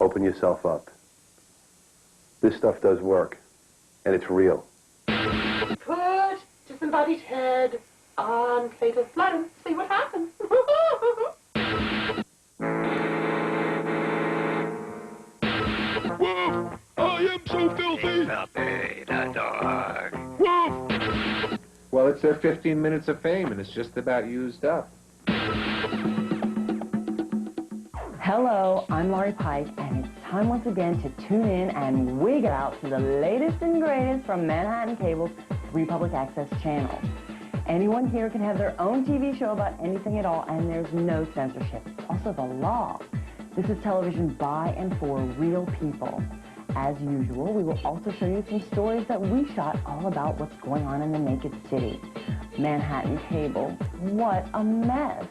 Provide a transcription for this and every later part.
open yourself up. This stuff does work, and it's real. Put disembodied head on fatal flood and see what happens. Woof! I am so filthy! Filthy, the dog. Woof! Well, it's their 15 minutes of fame, and it's just about used up. Hello, I'm Laurie Pike, and it's time once again to tune in and wig out to the latest and greatest from Manhattan Cable's 3 public access channels. Anyone here can have their own TV show about anything at all, and there's no censorship. It's also the law. This is television by and for real people. As usual, we will also show you some stories that we shot all about what's going on in the naked city. Manhattan Cable, what a mess.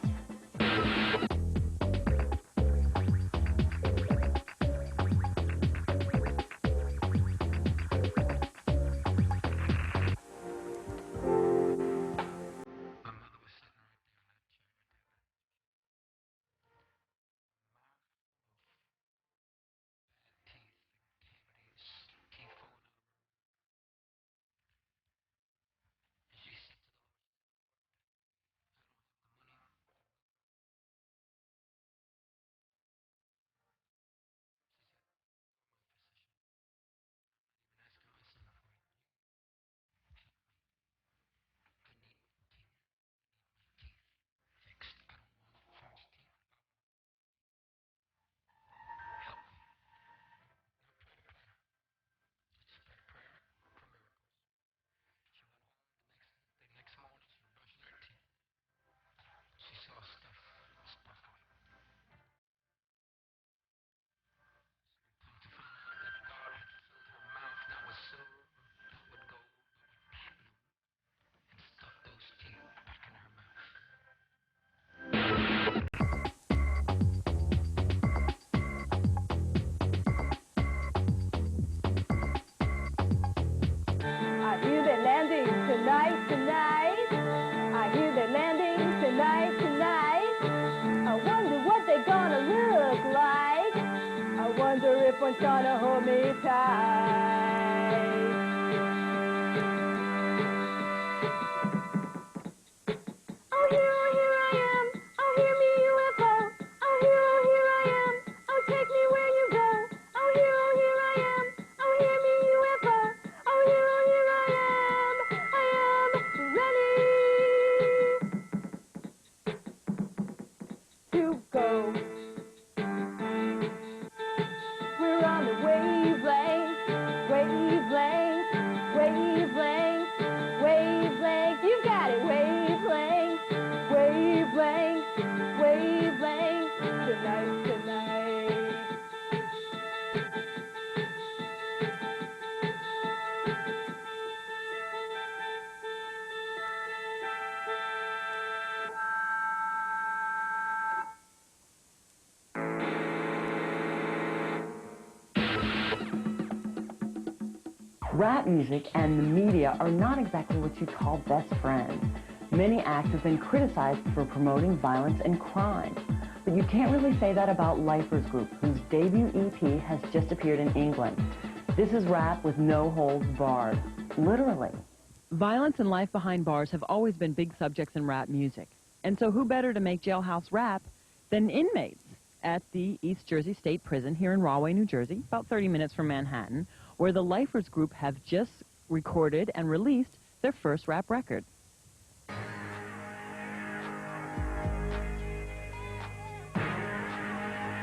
Tonight. I hear they're landing tonight. I wonder what they're gonna look like. I wonder if one's gonna hold me tight. Oh, here I am. Oh, hear me, UFO. Oh, here I am. Oh, take me where you go. Oh, here I am. Oh, hear me, UFO. Oh, here I am. I am ready to go. We're on the wavelength. You got it, wavelength. Tonight. Rap music and the media are not exactly what you'd call best friends. Many acts have been criticized for promoting violence and crime. But you can't really say that about Lifers Group, whose debut EP has just appeared in England. This is rap with no holds barred. Literally. Violence and life behind bars have always been big subjects in rap music. And so who better to make jailhouse rap than inmates at the East Jersey State Prison here in Rahway, New Jersey, about 30 minutes from Manhattan, where the Lifers Group have just recorded and released their first rap record.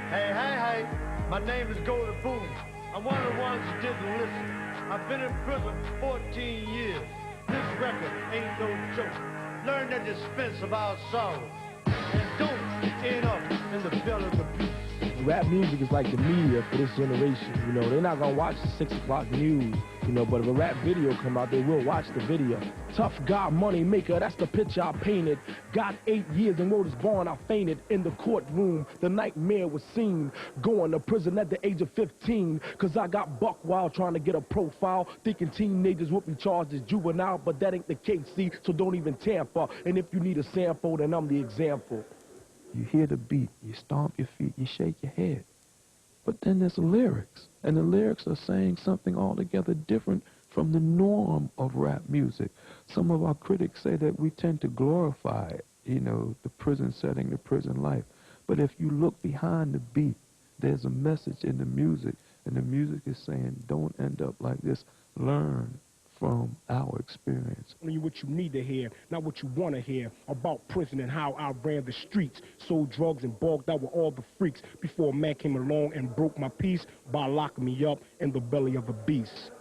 Hey, my name is Golden Boom. I'm one of the ones who didn't listen. I've been in prison for 14 years. This record ain't no joke. Learn the dispense of our sorrows. And don't end up in the belly of the beast. Rap music is like the media for this generation, you know. They're not gonna watch the 6 o'clock news, you know, but if a rap video come out, they will watch the video. Tough guy, money maker, that's the picture I painted. Got 8 years and wrote his bond, I fainted. In the courtroom, the nightmare was seen. Going to prison at the age of 15, cause I got buck while trying to get a profile. Thinking teenagers would be charged as juvenile, but that ain't the case, see, so don't even tamper. And if you need a sample, then I'm the example. You hear the beat, you stomp your feet, you shake your head. But then there's lyrics, and the lyrics are saying something altogether different from the norm of rap music. Some of our critics say that we tend to glorify, you know, the prison setting, the prison life. But if you look behind the beat, there's a message in the music, and the music is saying, don't end up like this. Learn from our experience. Only what you need to hear, not what you want to hear, about prison and how I ran the streets, sold drugs and bogged out with all the freaks before a man came along and broke my peace by locking me up in the belly of a beast.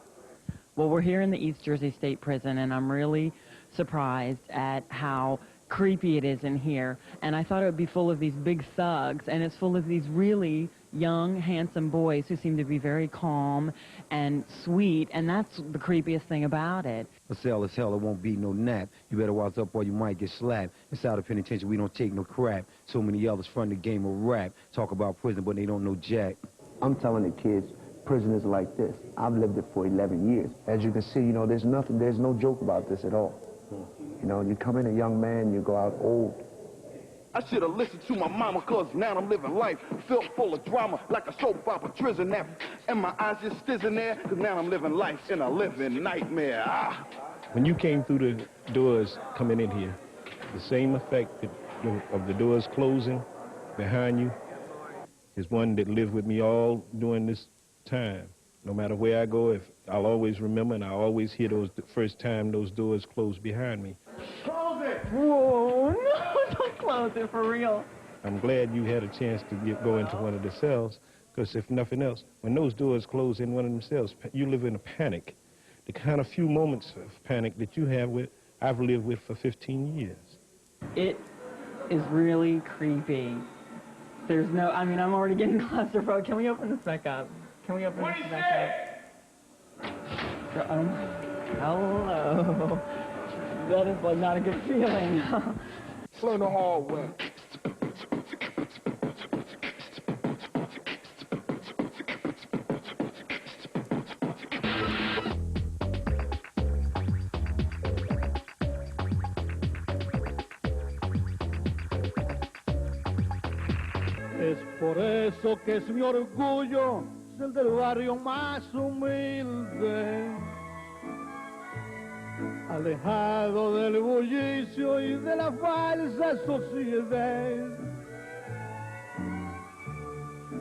Well, we're here in the East Jersey State Prison, and I'm really surprised at how creepy it is in here. And I thought it would be full of these big thugs, and it's full of these really young, handsome boys who seem to be very calm and sweet, and that's the creepiest thing about it. A cell is hell, it won't be no nap. You better watch up or you might get slapped. Inside the penitentiary, we don't take no crap. So many others front the game of rap. Talk about prison, but they don't know jack. I'm telling the kids, prison is like this. I've lived it for 11 years. As you can see, you know, there's no joke about this at all. You know, you come in a young man, you go out old. I should have listened to my mama, cause now I'm living life filled full of drama like a soap opera prison nap. And my eyes just stizzing there, cause now I'm living life in a living nightmare. Ah. When you came through the doors coming in here, the same effect of the doors closing behind you is one that lived with me all during this time. No matter where I go, I'll always remember, and I'll always hear the first time those doors closed behind me. Close it! Whoa, no, don't close it, for real. I'm glad you had a chance to go into one of the cells, because if nothing else, when those doors close in one of them cells, you live in a panic. The kind of few moments of panic that you have with, I've lived with for 15 years. It is really creepy. There's no, I mean, I'm already getting claustrophobic. Can we open this back up? Can we open this back up? Hello. That is like not a good feeling. Slow the hallway. Es por eso que es mi orgullo, es el del barrio más humilde, alejado del bullicio y de la falsa sociedad.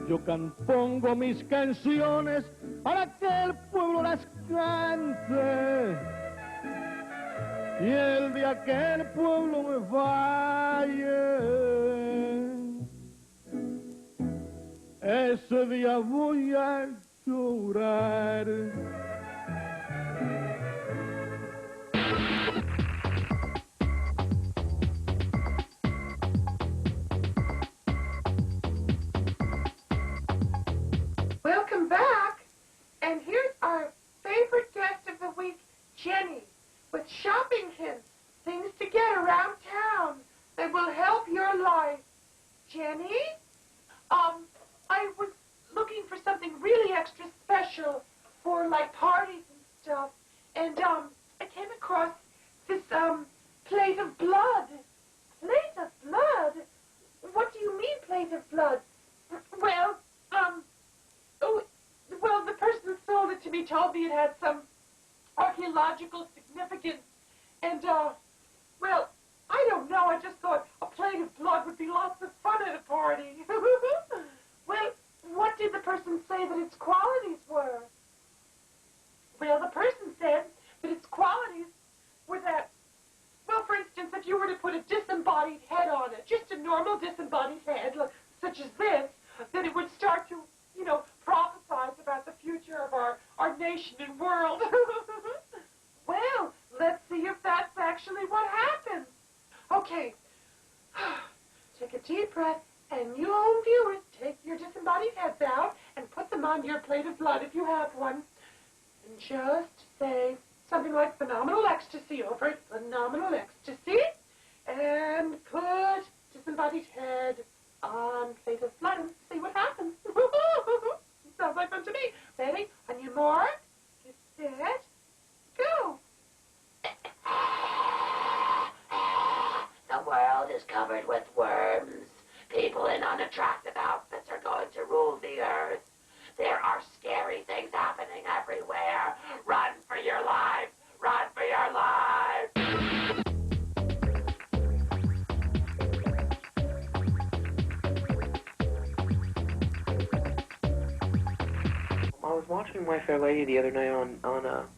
Yo compongo mis canciones para que el pueblo las cante, y el día que el pueblo me falle, ese día voy a llorar. Welcome back, and here's our favorite guest of the week, Jenny, with shopping hints, things to get around town that will help your life. Jenny? I was looking for something really extra special for, like, parties and stuff, and, I came across this, plate of blood. Plate of blood? What do you mean, plate of blood? Well, well, the person who sold it to me told me it had some archaeological significance, and, well, I don't know, I just thought a plate of blood would be lots of fun at a party. Well, what did the person say that its qualities were? Well, the person said that its qualities were that, well, for instance, if you were to put a disembodied head on it, just a normal disembodied head, such as this, then it would start to, you know, prophesize about the future of our nation and world. Well, let's see if that's actually what happens. Okay, take a deep breath, and you home viewers, take your disembodied heads out and put them on your plate of blood if you have one. And just say something like phenomenal ecstasy over it, phenomenal ecstasy, and put disembodied head on plate of blood and see what happens. Sounds like fun to me. Ready? On your mark, get set, go. The world is covered with worms. People in unattractive outfits are going to rule the earth. Everything's happening everywhere. Run for your life. Run for your life. I was watching My Fair Lady the other night on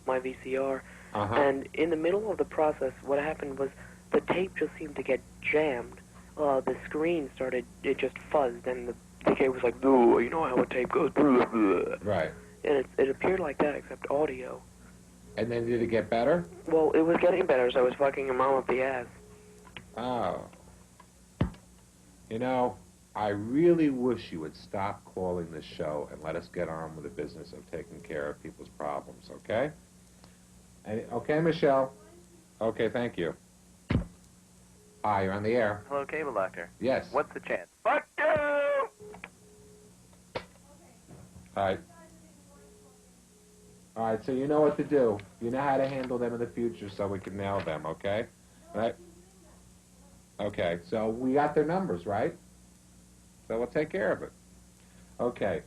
my VCR, and in the middle of the process, what happened was the tape just seemed to get jammed. The screen started, it just fuzzed, and the tape was like, "Ooh, you know how a tape goes." Right. And it appeared like that, except audio. And then did it get better? Well, it was getting better, so I was fucking your mom up the ass. Oh. You know, I really wish you would stop calling this show and let us get on with the business of taking care of people's problems, okay? Okay, Michelle? Okay, thank you. Hi, you're on the air. Hello, Cable Doctor. Yes. What's the chance? Fuck you! All right, so you know what to do. You know how to handle them in the future so we can nail them, okay? Right? Okay, so we got their numbers, right? So we'll take care of it. Okay.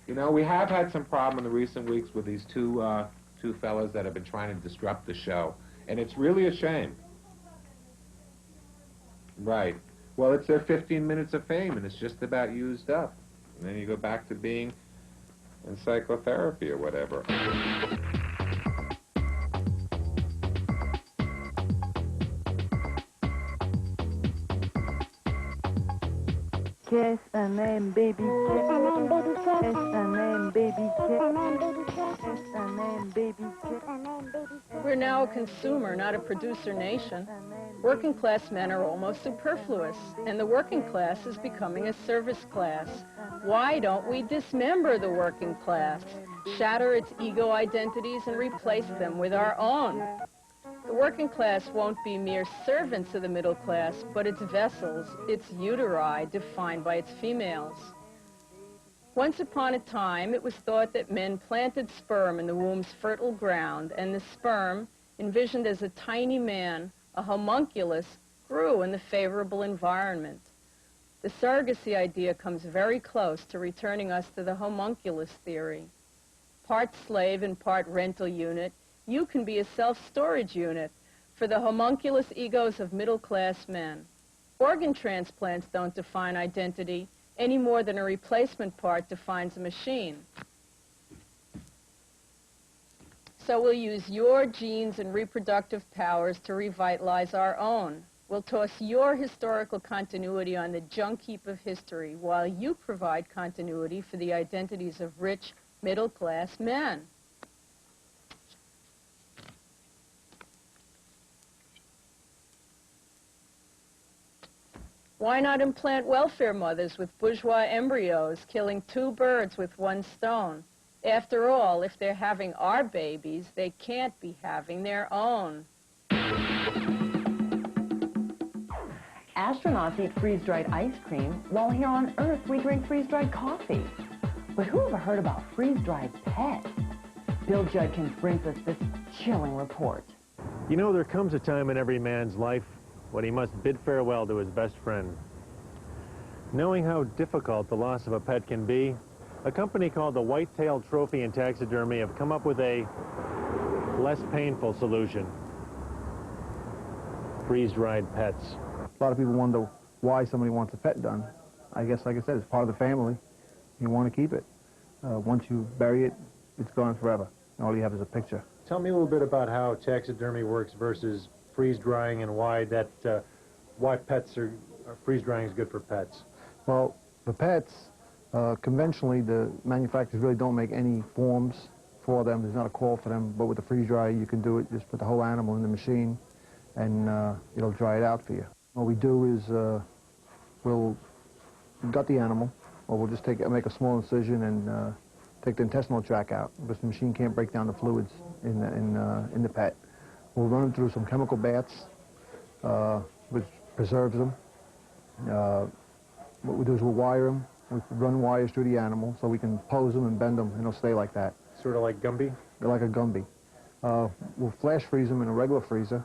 You know, we have had some problem in the recent weeks with these two fellas that have been trying to disrupt the show, and it's really a shame. Right. Well, it's their 15 minutes of fame, and it's just about used up. And then you go back to being in psychotherapy or whatever. Kiss and name baby kiss and name baby kiss and name baby kiss and name baby kiss. We're now a consumer, not a producer nation. Working class men are almost superfluous, and the working class is becoming a service class. Why don't we dismember the working class, shatter its ego identities, and replace them with our own? The working class won't be mere servants of the middle class, but its vessels, its uteri, defined by its females. Once upon a time, it was thought that men planted sperm in the womb's fertile ground, and the sperm, envisioned as a tiny man, a homunculus, grew in the favorable environment. The surrogacy idea comes very close to returning us to the homunculus theory. Part slave and part rental unit, you can be a self-storage unit for the homunculus egos of middle-class men. Organ transplants don't define identity any more than a replacement part defines a machine. So we'll use your genes and reproductive powers to revitalize our own. We'll toss your historical continuity on the junk heap of history while you provide continuity for the identities of rich, middle-class men. Why not implant welfare mothers with bourgeois embryos, killing two birds with one stone? After all, if they're having our babies, they can't be having their own. Astronauts eat freeze-dried ice cream, while here on Earth we drink freeze-dried coffee. But who ever heard about freeze-dried pets? Bill Judkins brings us this chilling report. You know, there comes a time in every man's life when he must bid farewell to his best friend. Knowing how difficult the loss of a pet can be, a company called the White-tailed Trophy and Taxidermy have come up with a less painful solution. Freeze-dried pets. A lot of people wonder why somebody wants a pet done. I guess, like I said, it's part of the family. You want to keep it. Once you bury it, it's gone forever. All you have is a picture. Tell me a little bit about how taxidermy works versus freeze-drying and why pets are freeze-drying is good for pets. Well, for pets, conventionally, the manufacturers really don't make any forms for them. There's not a call for them. But with the freeze dryer, you can do it. Just put the whole animal in the machine, and it'll dry it out for you. What we do is we'll gut the animal, or we'll just make a small incision and take the intestinal tract out, because the machine can't break down the fluids in the pet. We'll run them through some chemical baths, which preserves them. What we do is we'll wire them. We run wires through the animal so we can pose them and bend them, and they'll stay like that. Sort of like Gumby? They're like a Gumby. We'll flash freeze them in a regular freezer,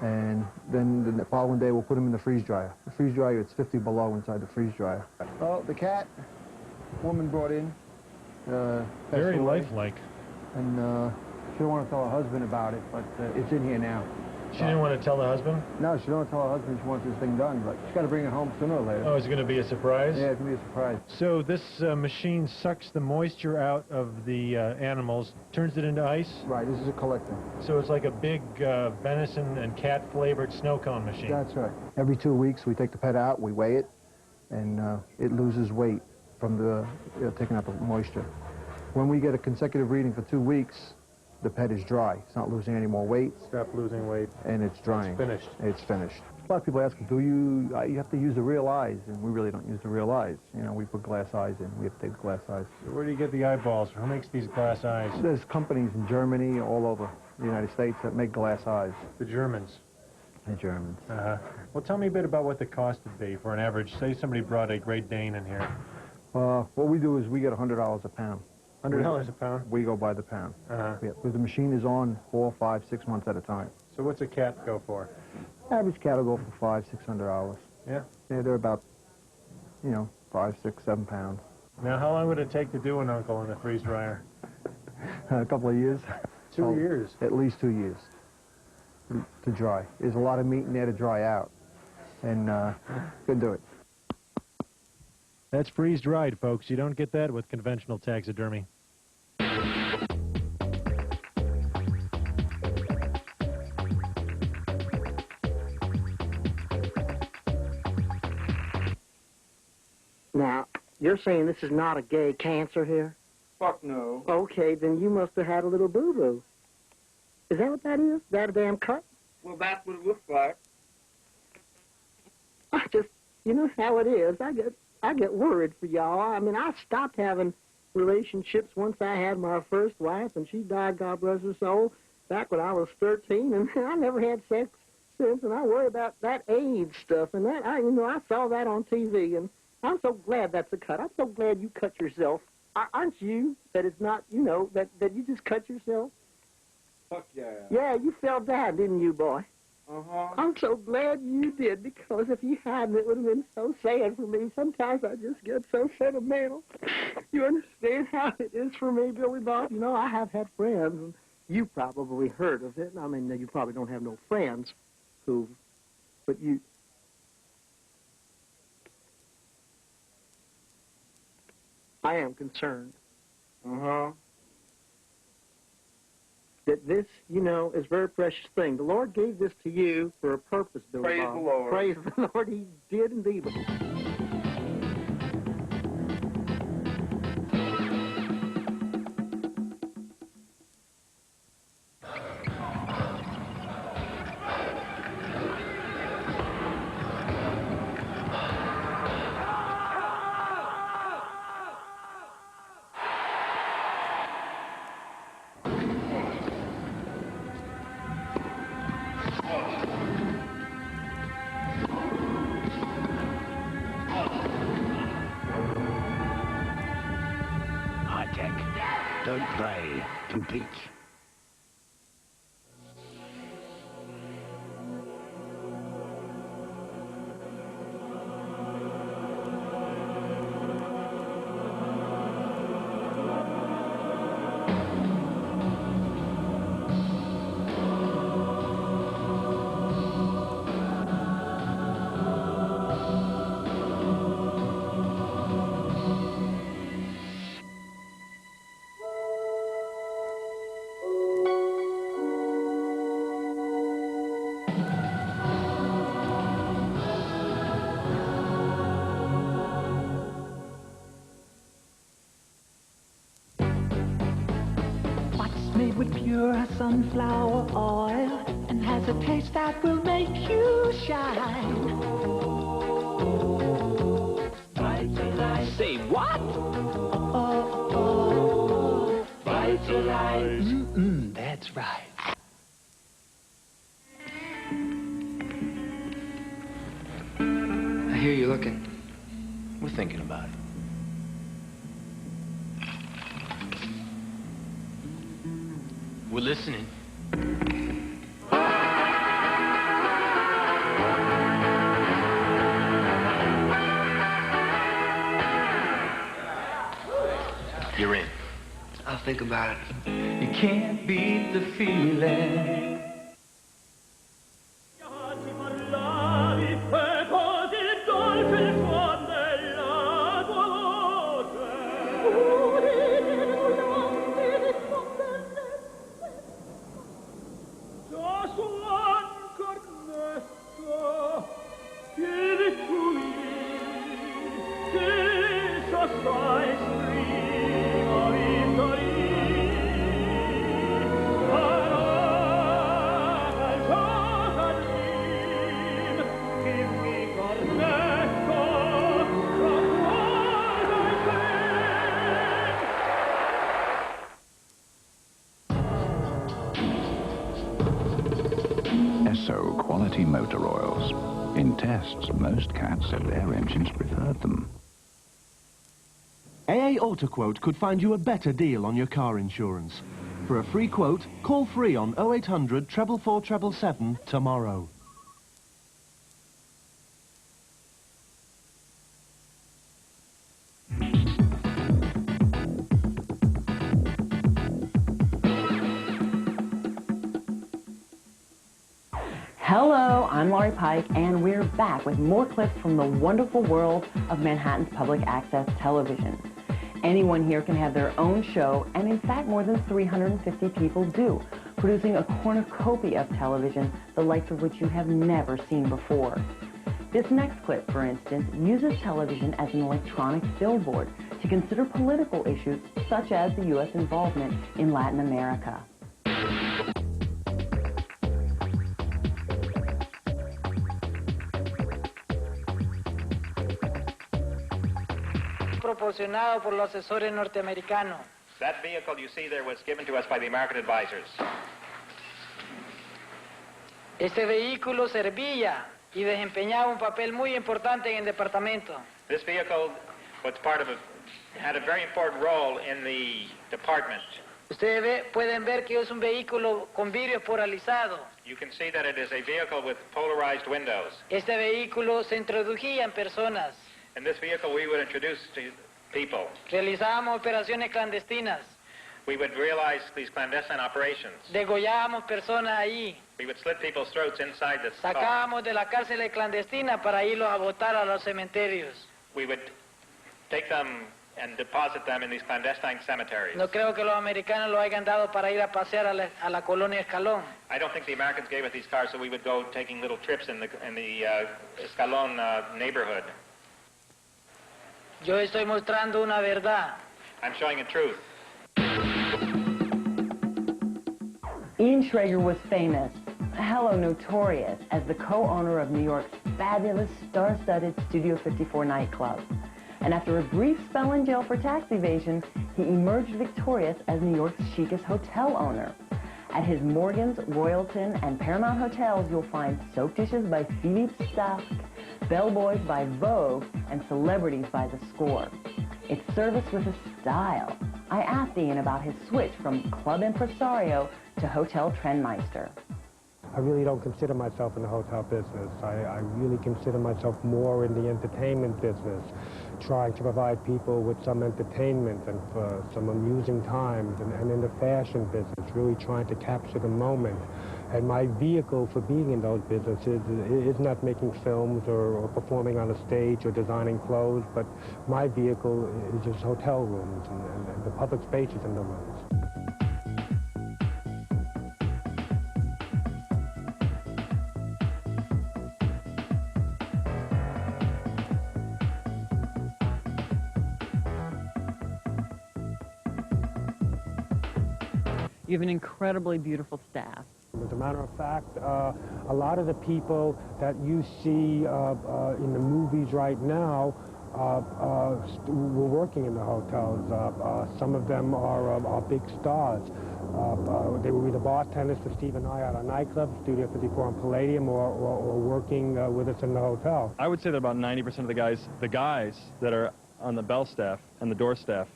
and then the following day we'll put them in the freeze dryer. The freeze dryer, it's 50 below inside the freeze dryer. Oh, the cat, woman brought in. Very away. lifelike. And she didn't want to tell her husband about it, but it's in here now. She didn't want to tell the husband? No, she didn't want to tell her husband she wants this thing done, but she's got to bring it home sooner or later. Oh, is it going to be a surprise? Yeah, it's going to be a surprise. So this machine sucks the moisture out of the animals, turns it into ice? Right, this is a collector. So it's like a big venison and cat-flavored snow cone machine. That's right. Every 2 weeks, we take the pet out, we weigh it, and it loses weight from the taking out the moisture. When we get a consecutive reading for 2 weeks, the pet is dry. It's not losing any more weight. Stop losing weight. And it's drying. It's finished. It's finished. A lot of people ask, do you have to use the real eyes? And we really don't use the real eyes. You know, we put glass eyes in. We have to take the glass eyes. Where do you get the eyeballs? Who makes these glass eyes? There's companies in Germany, all over the United States, that make glass eyes. The Germans. The Germans. Uh-huh. Well, tell me a bit about what the cost would be for an average. Say somebody brought a Great Dane in here. What we do is we get $100 a pound. $100 a pound? We go by the pound. Uh-huh. Yeah, because the machine is on 4, 5, 6 months at a time. So what's a cat go for? Average cat will go for $500, $600. Yeah? Yeah, they're about, 5, 6, 7 pounds. Now, how long would it take to do an uncle in the freeze dryer? A couple of years. 2 years? At least 2 years to dry. There's a lot of meat in there to dry out, and couldn't do it. That's freeze-dried, folks. You don't get that with conventional taxidermy. Now, you're saying this is not a gay cancer here? Fuck no. Okay, then you must have had a little boo-boo. Is that what that is? That a damn cut? Well, that's what it looks like. I just, you know how it is. I get worried for y'all. I mean, I stopped having relationships once I had my first wife, and she died, God bless her soul, back when I was 13, and I never had sex since, and I worry about that AIDS stuff, and that, I saw that on TV, and I'm so glad that's a cut. I'm so glad you cut yourself. Aren't you? That it's not, that you just cut yourself? Fuck yeah. Yeah, you fell down, didn't you, boy? Uh-huh. I'm so glad you did, because if you hadn't, it would have been so sad for me. Sometimes I just get so sentimental. You understand how it is for me, Billy Bob? I have had friends, and you probably heard of it. I mean, you probably don't have no friends but you... I am concerned. Uh-huh. That this, is a very precious thing. The Lord gave this to you for a purpose, Billy Praise Bob. the Lord. Praise the Lord. He did indeed. Don't play, compete. Made with pure sunflower oil and has a taste that will make you shine. Vitalize. Say what? Vitalize. That's right. I hear you looking. We're thinking about it. We're listening. You're in. I'll think about it. You can't beat the feeling. Esso quality motor oils. In tests, most cats said their engines preferred them. AA AutoQuote could find you a better deal on your car insurance. For a free quote, call free on 0800 444 777 tomorrow. Hello, I'm Laurie Pike, and we're back with more clips from the wonderful world of Manhattan's public access television. Anyone here can have their own show, and in fact more than 350 people do, producing a cornucopia of television, the likes of which you have never seen before. This next clip, for instance, uses television as an electronic billboard to consider political issues such as the U.S. involvement in Latin America. Proporcionado por los asesores norteamericanos. That vehicle you see there was given to us by the American advisors. Este vehículo servía y desempeñaba un papel muy importante en el departamento. This vehicle was had a very important role in the department. Ustedes pueden ver que es un vehículo con vidrio polarizado. You can see that it is a vehicle with polarized windows. Este vehículo se introducía en personas. In this vehicle we would introduce to people. Realizábamos operaciones clandestinas. We would realize these clandestine operations. Degollábamos personas ahí. We would slit people's throats inside the car. Sacábamos de la cárcel clandestina para irlos a botar a los cementerios. We would take them and deposit them in these clandestine cemeteries. No creo que los americanos lo hayan dado para ir a pasear a la colonia Escalón. I don't think the Americans gave us these cars so we would go taking little trips in the Escalón neighborhood. Yo estoy mostrando una verdad. I'm showing a truth. Ian Schrager was famous, hello, notorious, as the co-owner of New York's fabulous star-studded Studio 54 nightclub. And after a brief spell in jail for tax evasion, he emerged victorious as New York's chicest hotel owner. At his Morgan's, Royalton, and Paramount hotels, you'll find soap dishes by Philippe Starck, bellboys by Vogue, and celebrities by The Score. It's service with a style. I asked Ian about his switch from club impresario to hotel trendmeister. I really don't consider myself in the hotel business. I really consider myself more in the entertainment business, trying to provide people with some entertainment and some amusing times, and in the fashion business, really trying to capture the moment. And my vehicle for being in those businesses is not making films or performing on a stage or designing clothes, but my vehicle is just hotel rooms and the public spaces in the rooms. You have an incredibly beautiful staff. As a matter of fact, a lot of the people that you see in the movies right now were working in the hotels. Some of them are big stars. They were either bartenders for Steve and I at our nightclub, Studio 54 and Palladium, or working with us in the hotel. I would say that about 90% of the guys that are on the bell staff and the door staff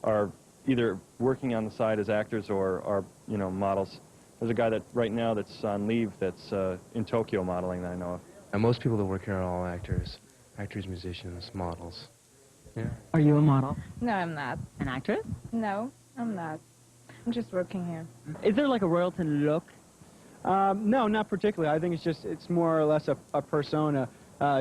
are either working on the side as actors or are, you know, models. There's a guy that right now that's on leave that's in Tokyo modeling that I know of. And most people that work here are all actors, musicians, models. Yeah. Are you a model? No, I'm not. An actress? No, I'm not. I'm just working here. Is there like a Royalton look? No, not particularly. I think it's more or less a persona,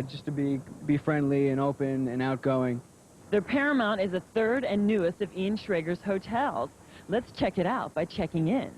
just to be friendly and open and outgoing. The Paramount is the third and newest of Ian Schrager's hotels. Let's check it out by checking in.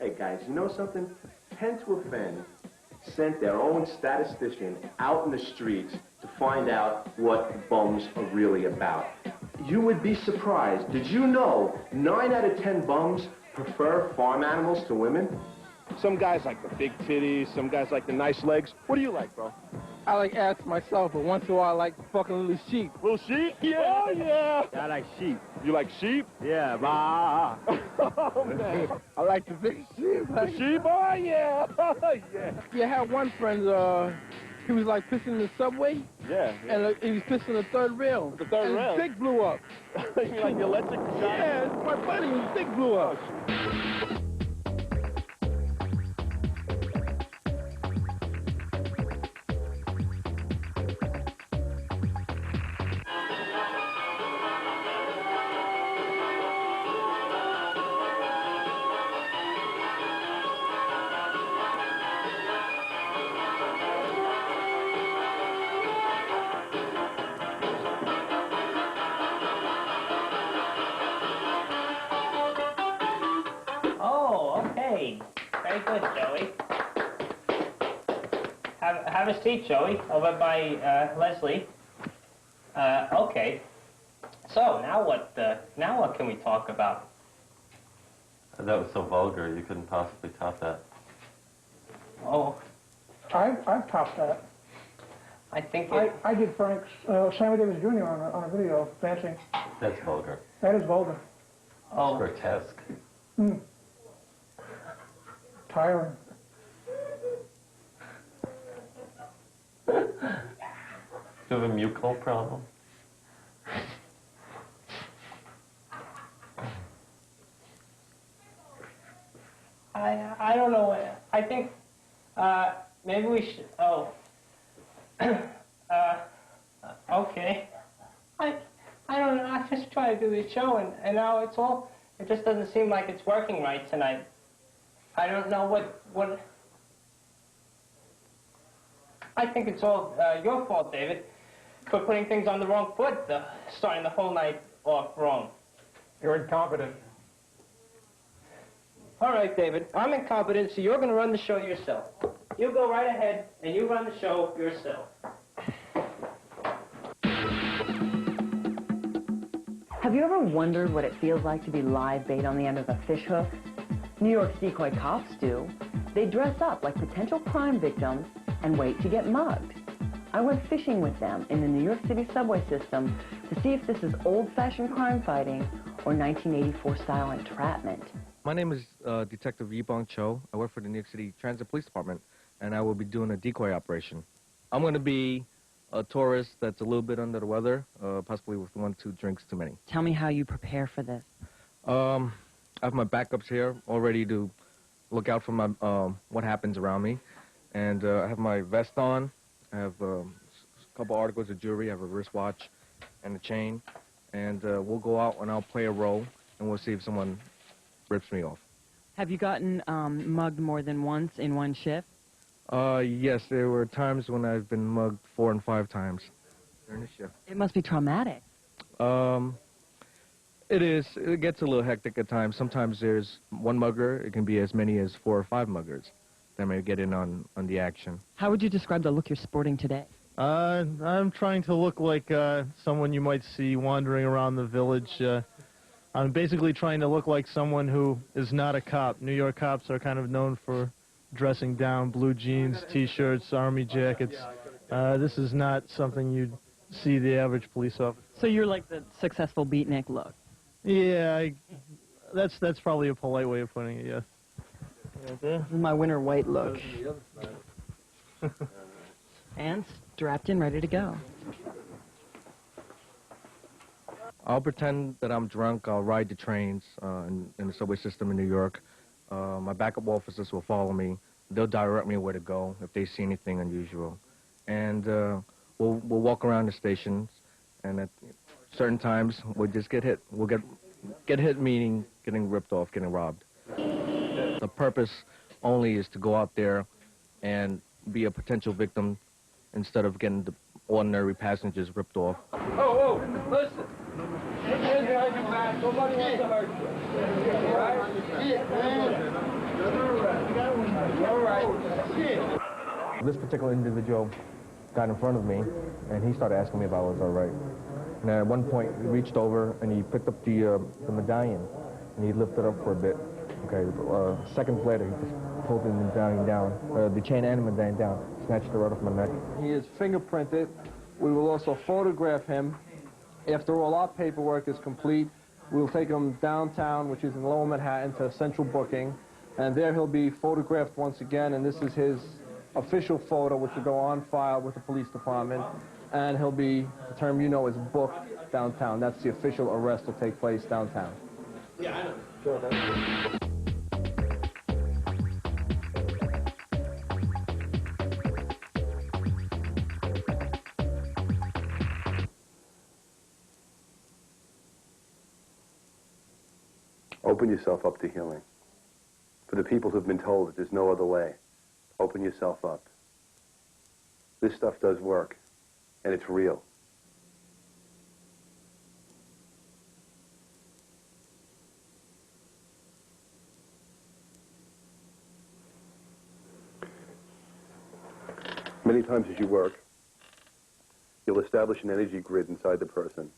Hey guys, you know something? 10 to Offend sent their own statistician out in the streets to find out what bums are really about. You would be surprised. Did you know 9 out of 10 bums prefer farm animals to women? Some guys like the big titties, some guys like the nice legs. What do you like, bro? I like ass myself, but once in a while I like fucking little sheep. Little sheep? Yeah. Oh, yeah. I like sheep. You like sheep? Yeah, bah. Oh, man. I like the big sheep. The sheep? Oh, yeah. Oh, yeah. Yeah, I had one friend, he was like pissing in the subway. Yeah. And he was pissing the third rail. The third rail? And his dick blew up. You mean like the electric shot? Yeah, it's my buddy, his dick blew up. Oh, okay. Very good, Joey. Have a seat, Joey, over by Leslie. Okay. So now what can we talk about? That was so vulgar, you couldn't possibly top that. Oh, I've topped that. I think I did Frank's Sammy Davis Jr. on a video dancing. That's vulgar. That is vulgar. Oh. Grotesque. Tiring. Do you have a mucal problem? I don't know. I think maybe we should. Oh. Okay. I don't know. I just try to do the show, and now it's all. It just doesn't seem like it's working right tonight. I don't know what. I think it's all your fault, David, for putting things on the wrong foot, starting the whole night off wrong. You're incompetent. All right, David, I'm incompetent, so you're going to run the show yourself. You go right ahead, and you run the show yourself. Have you ever wondered what it feels like to be live bait on the end of a fish hook? New York's decoy cops do. They dress up like potential crime victims and wait to get mugged. I went fishing with them in the New York City subway system to see if this is old-fashioned crime fighting or 1984-style entrapment. My name is Detective Yibong Cho. I work for the New York City Transit Police Department, and I will be doing a decoy operation. I'm going to be a tourist that's a little bit under the weather, possibly with 1 or 2 drinks too many. Tell me how you prepare for this. I have my backups here, all ready to look out for my what happens around me. And I have my vest on. I have a couple articles of jewelry. I have a wristwatch and a chain. And we'll go out and I'll play a role, and we'll see if someone rips me off. Have you gotten mugged more than once in one shift? Yes, there were times when I've been mugged 4 and 5 times during the shift. It must be traumatic. It is. It gets a little hectic at times. Sometimes there's one mugger. It can be as many as 4 or 5 muggers that may get in on the action. How would you describe the look you're sporting today? I'm trying to look like someone you might see wandering around the village. I'm basically trying to look like someone who is not a cop. New York cops are kind of known for dressing down, blue jeans, T-shirts, army jackets. This is not something you'd see the average police officer. So you're like the successful beatnik look? Yeah, that's probably a polite way of putting it, yes. This is my winter white look. And strapped in, ready to go. I'll pretend that I'm drunk. I'll ride the trains in the subway system in New York. My backup officers will follow me. They'll direct me where to go if they see anything unusual. And we'll walk around the stations, and at certain times we'll just get hit. We'll get hit, meaning getting ripped off, getting robbed. The purpose only is to go out there and be a potential victim instead of getting the ordinary passengers ripped off. Oh, listen. Put your hands behind your back. Nobody wants to hurt you. All right. This particular individual got in front of me, and he started asking me if I was all right. And at one point, he reached over and he picked up the medallion, and he lifted up for a bit. Okay, seconds later, he just pulled the medallion down, the chain and the medallion down, snatched it right off my neck. He is fingerprinted. We will also photograph him. After all our paperwork is complete, we'll take him downtown, which is in Lower Manhattan, to central booking, and there he'll be photographed once again, and this is his official photo, which will go on file with the police department, and he'll be, the term you know is booked downtown. That's the official arrest will take place downtown. Yeah, I know. Sure, that's good. Open yourself up to healing. For the people who've been told that there's no other way, open yourself up. This stuff does work, and it's real. Many times as you work, you'll establish an energy grid inside the person.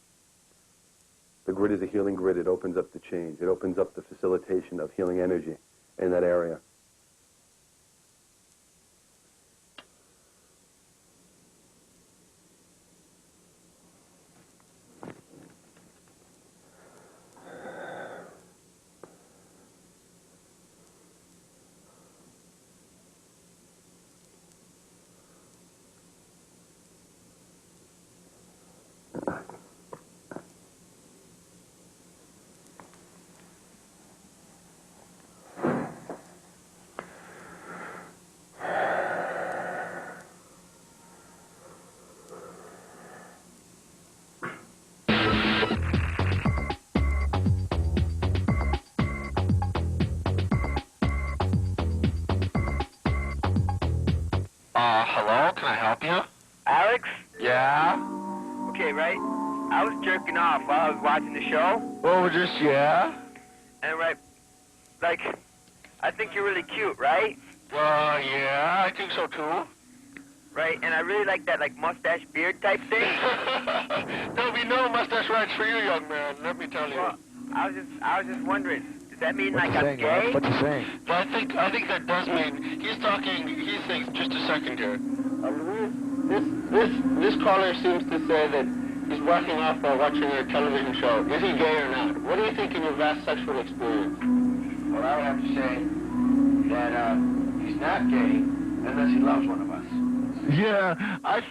The grid is a healing grid. It opens up the change. It opens up the facilitation of healing energy in that area. Hello, can I help you? Alex? Yeah? Okay, right? I was jerking off while I was watching the show. Oh, just, yeah? And, right, like, I think you're really cute, right? Yeah, I think so, too. Right, and I really like that, like, mustache beard type thing. There'll be no mustache rights for you, young man, let me tell you. Well, I was just wondering, does that mean, What like, you I'm saying, gay? Alex? What you saying? Well, I think that does mean, he thinks, just a second here. This caller seems to say that he's walking off while watching your television show. Is he gay or not? What do you think in your vast sexual experience? Well, I would have to say that, he's not gay unless he loves one of us. Yeah, I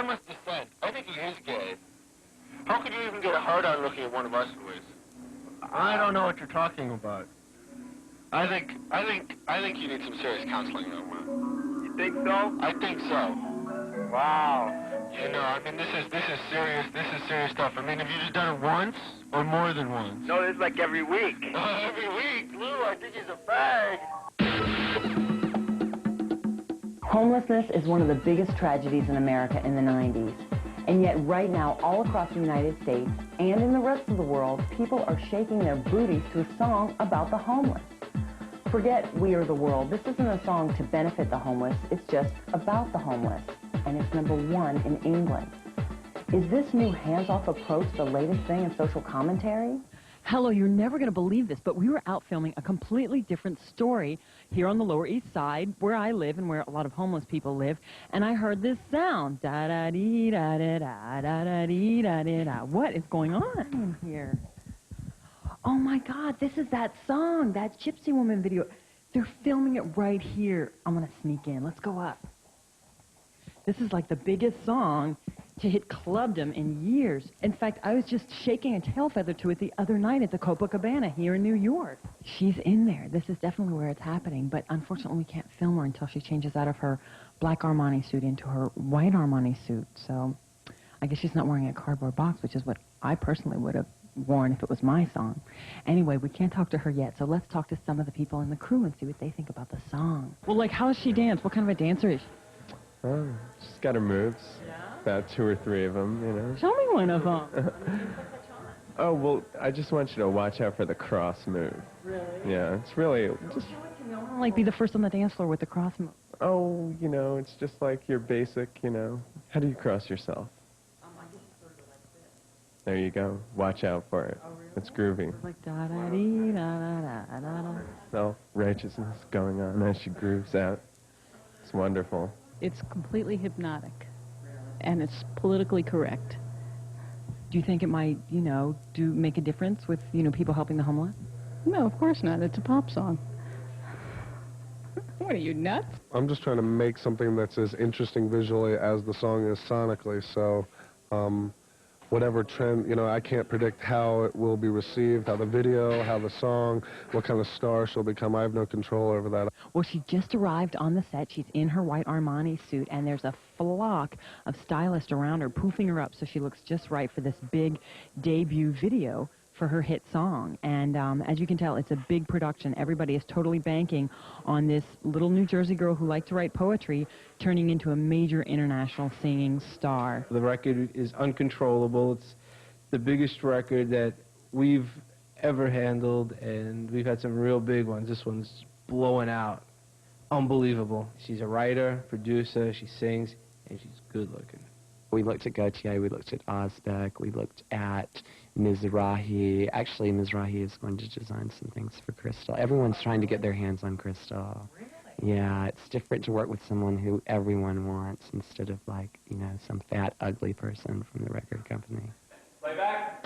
must dissent. I think he is gay. How could you even get a hard-on looking at one of us, Luis? I don't know what you're talking about. I think you need some serious counseling, young man. You think so? I think so. Wow. You know, I mean, this is serious stuff. I mean, have you just done it once or more than once? No, it's like every week. Every week? Lou, I think he's a fag. Homelessness is one of the biggest tragedies in America in the 90s. And yet right now, all across the United States and in the rest of the world, people are shaking their booties to a song about the homeless. Forget We Are the World. This isn't a song to benefit the homeless. It's just about the homeless. And it's #1 in England. Is this new hands-off approach the latest thing in social commentary? Hello, you're never going to believe this, but we were out filming a completely different story here on the Lower East Side, where I live and where a lot of homeless people live, and I heard this sound. Da-da-dee-da-da-da, da-da-dee-da-da-da. What is going on in here? Oh my God, this is that song, that Gypsy Woman video. They're filming it right here. I'm going to sneak in. Let's go up. This is like the biggest song to hit clubdom in years. In fact, I was just shaking a tail feather to it the other night at the Copacabana here in New York. She's in there. This is definitely where it's happening, but unfortunately we can't film her until she changes out of her black Armani suit into her white Armani suit. So I guess she's not wearing a cardboard box, which is what I personally would have worn if it was my song. Anyway, we can't talk to her yet, so let's talk to some of the people in the crew and see what they think about the song. Well, like, how does she dance? What kind of a dancer is she? Oh, she's got her moves. Yeah? About 2 or 3 of them, you know. Show me one of them. Oh, well, I just want you to watch out for the cross move. Really? Yeah, it's really just... I want to, like, be the first on the dance floor with the cross move. Oh, you know, it's just like your basic, you know. How do you cross yourself? I just sort of like this. There you go. Watch out for it. Oh, really? It's groovy. Like da-da-dee-da-da-da-da-da. Self-righteousness going on as she grooves out. It's wonderful. It's completely hypnotic, and it's politically correct. Do you think it might, you know, make a difference with, you know, people helping the homeless? No, of course not. It's a pop song. What are you, nuts? I'm just trying to make something that's as interesting visually as the song is sonically, so whatever trend, you know, I can't predict how it will be received, how the video, how the song, what kind of star she'll become. I have no control over that. Well, she just arrived on the set. She's in her white Armani suit, and there's a flock of stylists around her, poofing her up so she looks just right for this big debut video for her hit song. And as you can tell, it's a big production. Everybody is totally banking on this little New Jersey girl who liked to write poetry turning into a major international singing star. The record is uncontrollable. It's the biggest record that we've ever handled, and we've had some real big ones. This one's blowing out. Unbelievable. She's a writer, producer, she sings, and she's good looking. We looked at Gautier, we looked at Ozbek, we looked at Mizrahi. Actually, Mizrahi is going to design some things for Crystal. Everyone's trying to get their hands on Crystal. Really? Yeah, it's different to work with someone who everyone wants instead of, like, you know, some fat, ugly person from the record company. Play back.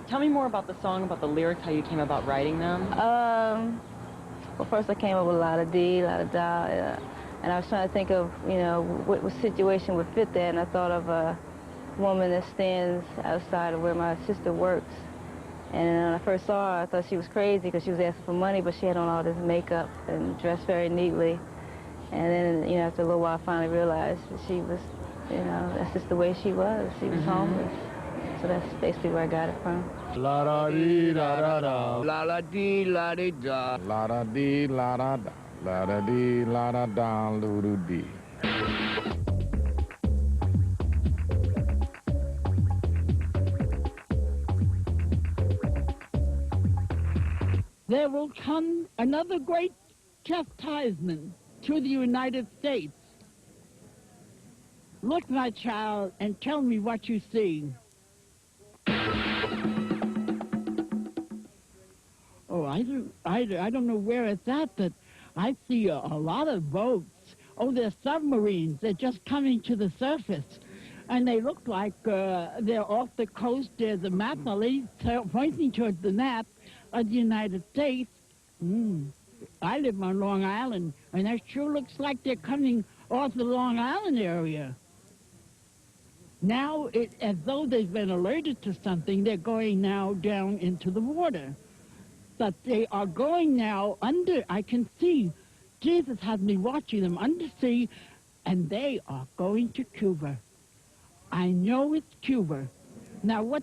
Tell me more about the song, about the lyrics, how you came about writing them. Well, first I came up with la-da-dee, la-da-da, and I was trying to think of, you know, what situation would fit that, and I thought of a woman that stands outside of where my sister works. And when I first saw her, I thought she was crazy because she was asking for money, but she had on all this makeup and dressed very neatly. And then, you know, after a little while, I finally realized that she was, you know, that's just the way she was. She was homeless. So that's basically where I got it from. La da dee da da da. La da dee la dee da. La da dee la da da. La da dee la da da. Loo doo dee. There will come another great chastisement to the United States. Look, my child, and tell me what you see. Oh, I don't know where it's at, but I see a lot of boats. Oh, they're submarines. They're just coming to the surface. And they look like they're off the coast. There's a map, a lady pointing towards the map. of the United States. I live on Long Island, and that sure looks like they're coming off the Long Island area. Now, as though they've been alerted to something, they're going now down into the water. But they are going now under, I can see, Jesus has me watching them undersea, and they are going to Cuba. I know it's Cuba. Now, what